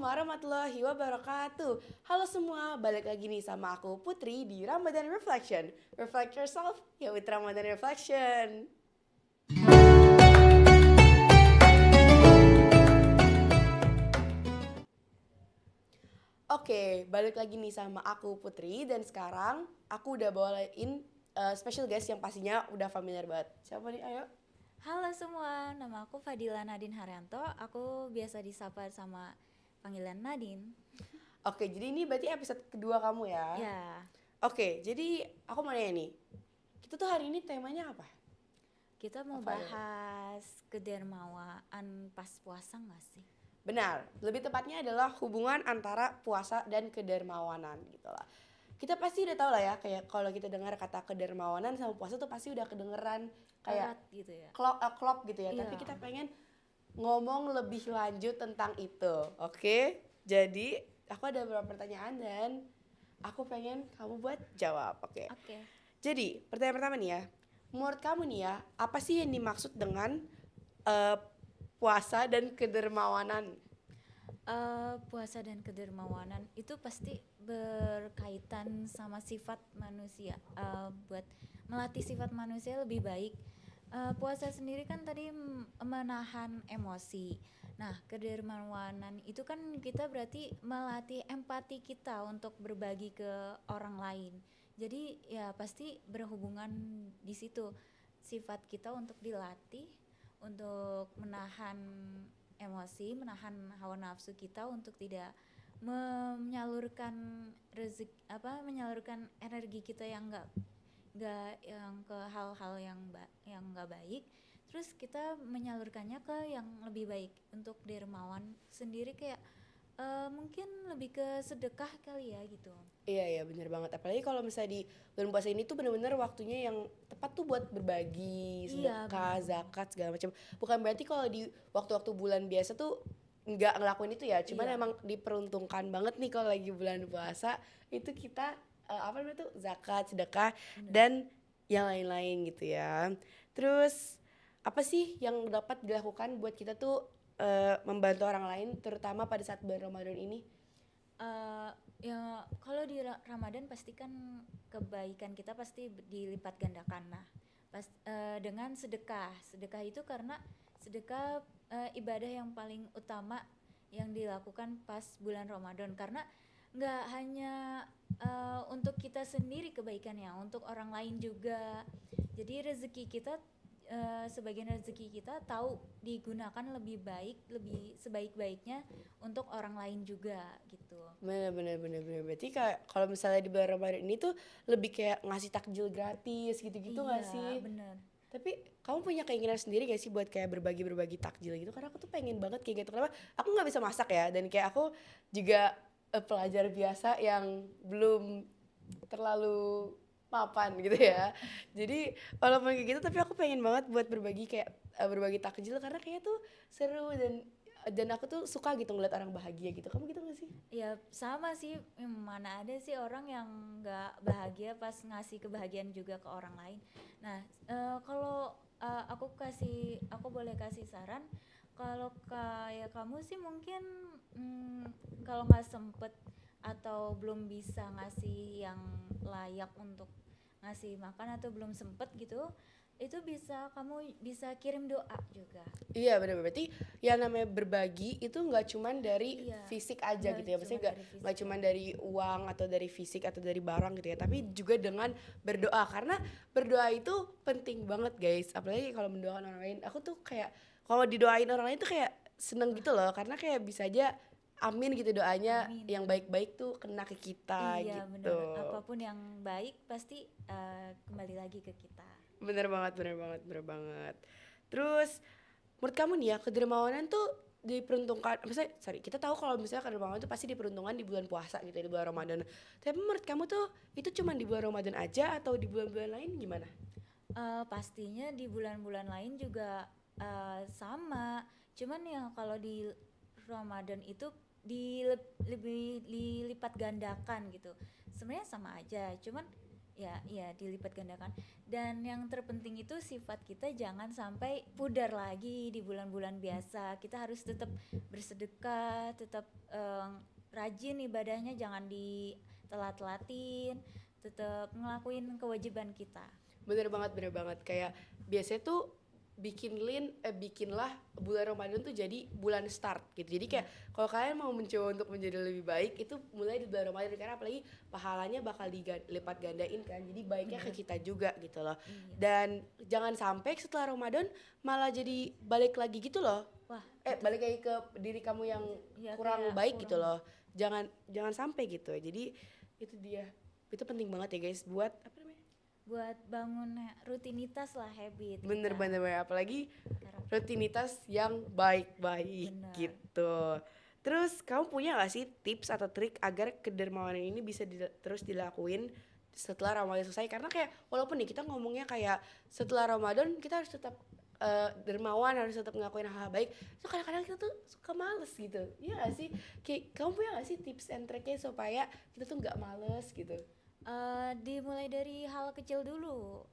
warahmatullahi wabarakatuh. Halo semua, balik lagi nih sama aku Putri di Ramadan Reflection. Reflect yourself, ya with Ramadan Reflection. Oke, balik lagi nih sama aku Putri dan sekarang aku udah bawain special guest yang pastinya udah familiar banget. Siapa nih? Ayo. Halo semua, nama aku Fadila Nadine Haryanto. Aku biasa disapa sama panggilan Nadine. Oke, jadi ini berarti episode kedua kamu ya? Ya, Oke, jadi aku mau nanya nih. Kita tuh hari ini temanya apa? kita mau Apa ya? bahas kedermawaan pas puasa nggak sih? Benar, lebih tepatnya adalah hubungan antara puasa dan kedermawanan gitu lah. Kita pasti udah tahu lah ya, kayak kalau kita dengar kata kedermawanan sama puasa tuh pasti udah kedengeran kayak Erat gitu ya? klop gitu ya. Tapi Iya, kita pengen ngomong lebih lanjut tentang itu, oke? Jadi aku ada beberapa pertanyaan dan aku pengen kamu buat jawab, oke? oke. Jadi pertanyaan pertama nih ya, menurut kamu nih ya, apa sih yang dimaksud dengan eh, puasa dan kedermawanan? Puasa dan kedermawanan itu pasti berkaitan sama sifat manusia. Buat melatih sifat manusia lebih baik. Puasa sendiri kan tadi menahan emosi. Nah, kedermawanan itu kan kita berarti melatih empati kita untuk berbagi ke orang lain. Jadi ya pasti berhubungan di situ sifat kita untuk dilatih untuk menahan emosi, menahan hawa nafsu kita untuk tidak menyalurkan menyalurkan energi kita yang enggak yang ke hal-hal yang enggak baik. Terus kita menyalurkannya ke yang lebih baik. Untuk dermawan sendiri kayak mungkin lebih ke sedekah kali ya gitu. Iya iya bener banget, apalagi kalau misalnya di bulan puasa ini tuh bener-bener waktunya yang tepat tuh buat berbagi, Iya, sedekah, benar-benar. zakat segala macam. Bukan berarti kalau di waktu-waktu bulan biasa tuh nggak ngelakuin itu ya, cuman Iya, emang diperuntukkan banget nih kalau lagi bulan puasa itu kita apa namanya tuh zakat, sedekah benar. dan yang lain-lain gitu ya. Terus apa sih yang dapat dilakukan buat kita tuh membantu orang lain terutama pada saat bulan Ramadan ini? eh ya kalau di Ramadan pasti kan kebaikan kita pasti dilipat gandakan. Nah, dengan sedekah. Sedekah itu karena sedekah ibadah yang paling utama yang dilakukan pas bulan Ramadan karena nggak hanya untuk kita sendiri kebaikannya, untuk orang lain juga. Jadi rezeki kita sebagian rezeki kita tahu digunakan lebih baik, lebih sebaik-baiknya untuk orang lain juga gitu. Bener. Berarti kayak kalau misalnya di bulan Ramadan ini tuh lebih kayak ngasih takjil gratis gitu-gitu gak Iya, sih? bener. Tapi kamu punya keinginan sendiri gak sih buat kayak berbagi-berbagi takjil gitu? Karena aku tuh pengen banget kayak gitu. Kenapa? Aku nggak bisa masak ya, dan kayak aku juga pelajar biasa yang belum terlalu mapan gitu ya. Jadi walaupun kayak gitu, tapi aku pengen banget buat berbagi kayak berbagi takjil karena kayak tuh seru dan aku tuh suka gitu ngeliat orang bahagia gitu. Kamu gitu gak sih? Ya sama sih, mana ada sih orang yang nggak bahagia pas ngasih kebahagiaan juga ke orang lain. Nah, kalau aku boleh kasih saran, kalau kayak kamu sih mungkin kalau nggak sempet atau belum bisa ngasih yang layak untuk ngasih makan atau belum sempet gitu, itu kamu bisa kirim doa juga. Iya benar berarti yang namanya berbagi itu nggak cuman dari Iya, fisik aja nggak gitu ya, cuma maksudnya dari nggak fisik cuman aja. dari uang atau dari fisik atau dari barang gitu ya, tapi juga dengan berdoa karena berdoa itu penting banget guys, apalagi kalau mendoakan orang lain. Aku tuh kayak kalau didoain orang lain tuh kayak seneng Wah, gitu loh, karena kayak bisa aja amin gitu doanya amin. yang baik-baik tuh kena ke kita Iya gitu. benar, apapun yang baik pasti kembali lagi ke kita. Bener banget. Terus menurut kamu nih ya, kedermawanan tuh diperuntukkan, maksudnya sorry, kita tahu kalau misalnya kedermawanan tuh pasti diperuntukkan di bulan puasa gitu ya, di bulan Ramadan. Tapi menurut kamu tuh itu cuma di bulan Ramadan aja atau di bulan-bulan lain gimana? Pastinya di bulan-bulan lain juga sama, cuman ya kalau di Ramadan itu lebih dilipat gandakan gitu. Sebenarnya sama aja, cuman ya dilipat gandakan. Dan yang terpenting itu sifat kita jangan sampai pudar lagi di bulan-bulan biasa. Kita harus tetap bersedekah, tetap rajin ibadahnya, jangan ditelat-telatin, tetap ngelakuin kewajiban kita. Bener banget. Kayak biasanya tuh bikinlah bulan Ramadan tuh jadi bulan start gitu. Jadi kayak kalau kalian mau mencoba untuk menjadi lebih baik, itu mulai di bulan Ramadan, karena apalagi pahalanya bakal dilipat gandain kan. Jadi baiknya ke kita juga gitu loh. Iya. Dan jangan sampai setelah Ramadan malah jadi balik lagi gitu loh. Wah, Balik lagi ke diri kamu yang ya, kurang kayak baik gitu kurang. loh. Jangan sampai gitu. Jadi itu dia. Itu penting banget ya guys buat apa namanya? Buat bangun rutinitas lah, habit Bener kita. apalagi Karakter. rutinitas yang baik-baik Bener. gitu. Terus kamu punya gak sih tips atau trik agar kedermawanan ini bisa terus dilakuin setelah Ramadan selesai? Karena kayak walaupun nih kita ngomongnya kayak setelah Ramadan kita harus tetap dermawan, harus tetap ngelakuin hal-hal baik. So kadang-kadang kita tuh suka males gitu. Iya gak sih? Kayak kamu punya gak sih tips and triknya supaya kita tuh gak males gitu? Dimulai dari hal kecil dulu,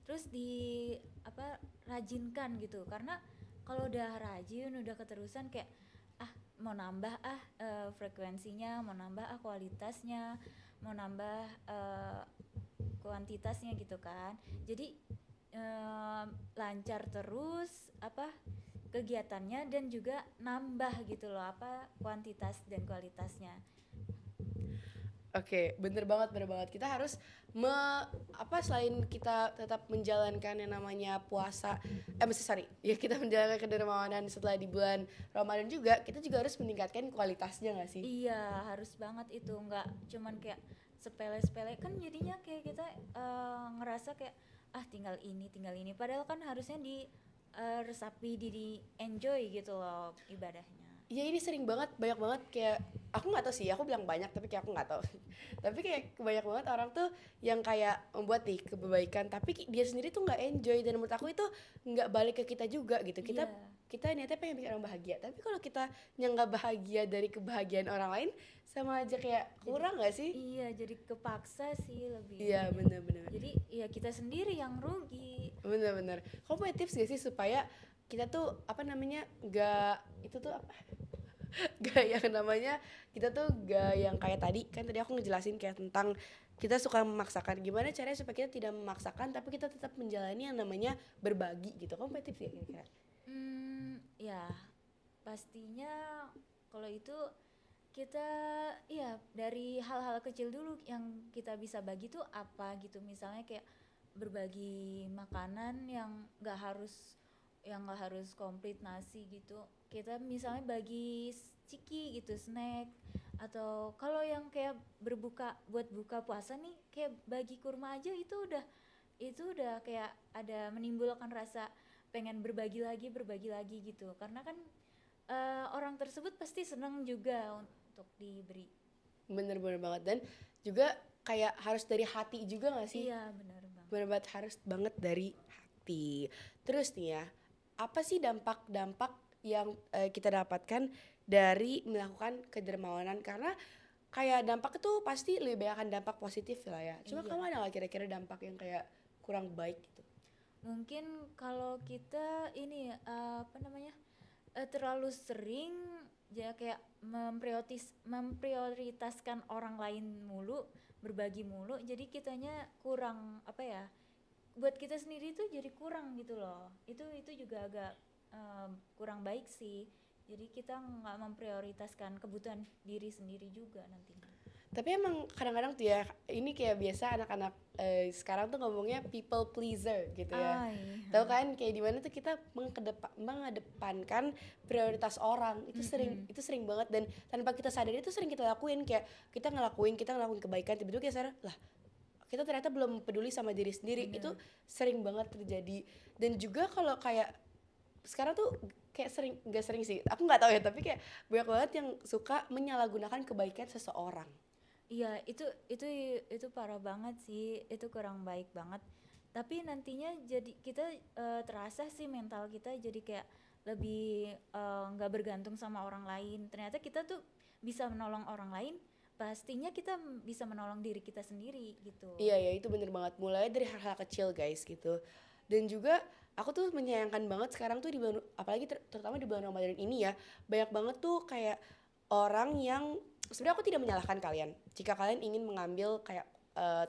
terus rajinkan gitu, karena kalau udah rajin, udah keterusan kayak mau nambah frekuensinya, mau nambah kualitasnya, mau nambah kuantitasnya gitu kan. Jadi lancar terus kegiatannya, dan juga nambah gitu loh kuantitas dan kualitasnya. Oke, bener banget. Kita harus selain kita tetap menjalankan yang namanya puasa, ya kita menjalankan kedermawanan setelah di bulan Ramadan juga, kita juga harus meningkatkan kualitasnya nggak sih? Iya, harus banget itu. Nggak cuman kayak sepele-sepele, kan jadinya kayak kita ngerasa kayak tinggal ini. Padahal kan harusnya resapi, di enjoy gitu loh ibadahnya. Iya, ini banyak banget kayak aku nggak tahu sih, aku bilang banyak tapi kayak aku nggak tahu. Tapi kayak banyak banget orang tuh yang kayak membuat nih kebaikan tapi dia sendiri tuh nggak enjoy, dan menurut aku itu nggak balik ke kita juga gitu. Kita Iya. kita niatnya pengen bikin orang bahagia, tapi kalau kita yang nggak bahagia dari kebahagiaan orang lain, sama aja kayak kurang nggak sih? Iya, jadi kepaksa sih lebih. Iya, bener. Jadi ya kita sendiri yang rugi. Bener. Kamu punya tips gak sih supaya kita tuh nggak itu tuh apa? Gak yang namanya kita tuh gak yang kayak tadi kan, tadi aku ngejelasin kayak tentang kita suka memaksakan. Gimana caranya supaya kita tidak memaksakan tapi kita tetap menjalani yang namanya berbagi gitu? Kamu punya tips ya kira-kira? Ya pastinya kalau itu kita dari hal-hal kecil dulu yang kita bisa bagi tuh apa gitu. Misalnya kayak berbagi makanan yang nggak harus komplit nasi gitu. Kita misalnya bagi ciki gitu, snack, atau kalau yang kayak buat buka puasa nih, kayak bagi kurma aja, itu udah kayak ada menimbulkan rasa pengen berbagi lagi gitu, karena kan orang tersebut pasti senang juga untuk diberi. Bener banget. Dan juga kayak harus dari hati juga gak sih? Iya, benar banget. Bener banget, harus banget dari hati. Terus nih ya, apa sih dampak-dampak yang kita dapatkan dari melakukan kedermawanan? Karena kayak dampak itu pasti lebih banyak dampak positif lah ya. Cuma kamu ada gak kira-kira dampak yang kayak kurang baik gitu? Mungkin kalau kita ini terlalu sering ya kayak memprioritaskan orang lain mulu, berbagi mulu, jadi kitanya kurang buat kita sendiri tuh jadi kurang gitu loh. Itu juga agak kurang baik sih. Jadi kita nggak memprioritaskan kebutuhan diri sendiri juga nantinya. Tapi emang kadang-kadang tuh ya, ini kayak biasa anak-anak sekarang tuh ngomongnya people pleaser gitu ya. Tahu kan kayak dimana tuh kita mengedepankan prioritas orang. Itu sering banget, dan tanpa kita sadari itu sering kita lakuin. Kayak kita ngelakuin kebaikan, tiba-tiba kita sadar lah kita ternyata belum peduli sama diri sendiri. Itu sering banget terjadi. Dan juga kalau kayak sekarang tuh kayak gak sering sih, aku nggak tahu ya, tapi kayak banyak banget yang suka menyalahgunakan kebaikan seseorang. Iya, itu parah banget sih, itu kurang baik banget. Tapi nantinya jadi kita terasa sih mental kita jadi kayak lebih nggak bergantung sama orang lain. Ternyata kita tuh bisa menolong orang lain, pastinya kita bisa menolong diri kita sendiri gitu. Iya ya, itu bener banget. Mulai dari hal-hal kecil guys gitu. Dan juga aku tuh menyayangkan banget sekarang tuh di bulan, apalagi terutama di bulan Ramadan ini ya, banyak banget tuh kayak orang yang sebenarnya aku tidak menyalahkan kalian jika kalian ingin mengambil kayak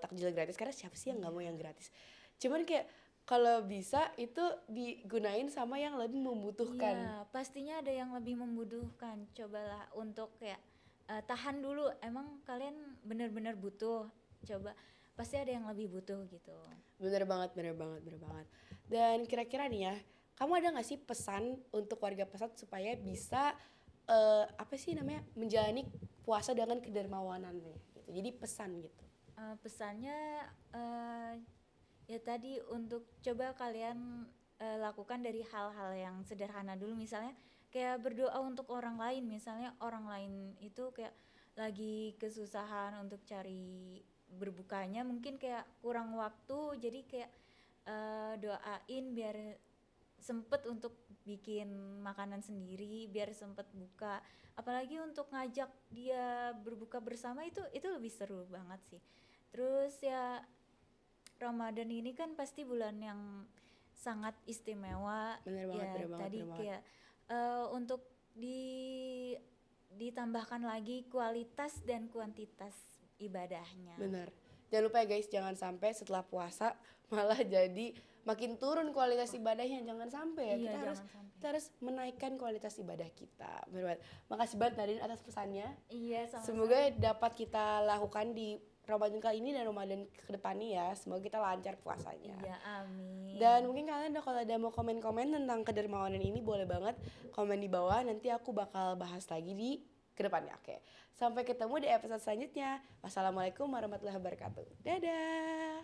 takjil gratis, karena siapa sih yang nggak mau yang gratis. Cuman kayak kalau bisa itu digunain sama yang lebih membutuhkan. Iya, pastinya ada yang lebih membutuhkan. Cobalah untuk kayak tahan dulu. Emang kalian benar-benar butuh? Coba, pasti ada yang lebih butuh gitu. Bener banget, bener banget, bener banget. Dan kira-kira nih ya, kamu ada nggak sih pesan untuk warga Pesat supaya bisa apa sih namanya, menjalani puasa dengan kedermawanan nih? Gitu. Jadi pesan gitu. Pesannya ya tadi untuk coba kalian lakukan dari hal-hal yang sederhana dulu, misalnya kayak berdoa untuk orang lain. Misalnya orang lain itu kayak lagi kesusahan untuk cari berbukanya, mungkin kayak kurang waktu, jadi kayak doain biar sempet untuk bikin makanan sendiri, biar sempet buka. Apalagi untuk ngajak dia berbuka bersama itu lebih seru banget sih. Terus ya Ramadan ini kan pasti bulan yang sangat istimewa. Bener banget, Ya bener banget, tadi bener banget. kayak untuk ditambahkan lagi kualitas dan kuantitas ibadahnya. Bener. Jangan lupa ya guys, jangan sampai setelah puasa malah jadi makin turun kualitas ibadahnya. Jangan sampai ya. Iya, Kita harus jangan sampai. kita harus menaikkan kualitas ibadah kita. Bener banget. Makasih banget Nadine atas pesannya. Iya, sama-sama. Semoga dapat kita lakukan di Ramadan kali ini dan Ramadan ke depannya ya. Semoga kita lancar puasanya. Iya, amin. Dan mungkin kalian kalau ada mau komen-komen tentang kedermawanan ini, boleh banget komen di bawah. Nanti aku bakal bahas lagi di kedepannya. Oke, sampai ketemu di episode selanjutnya. Wassalamualaikum warahmatullahi wabarakatuh. Dadah.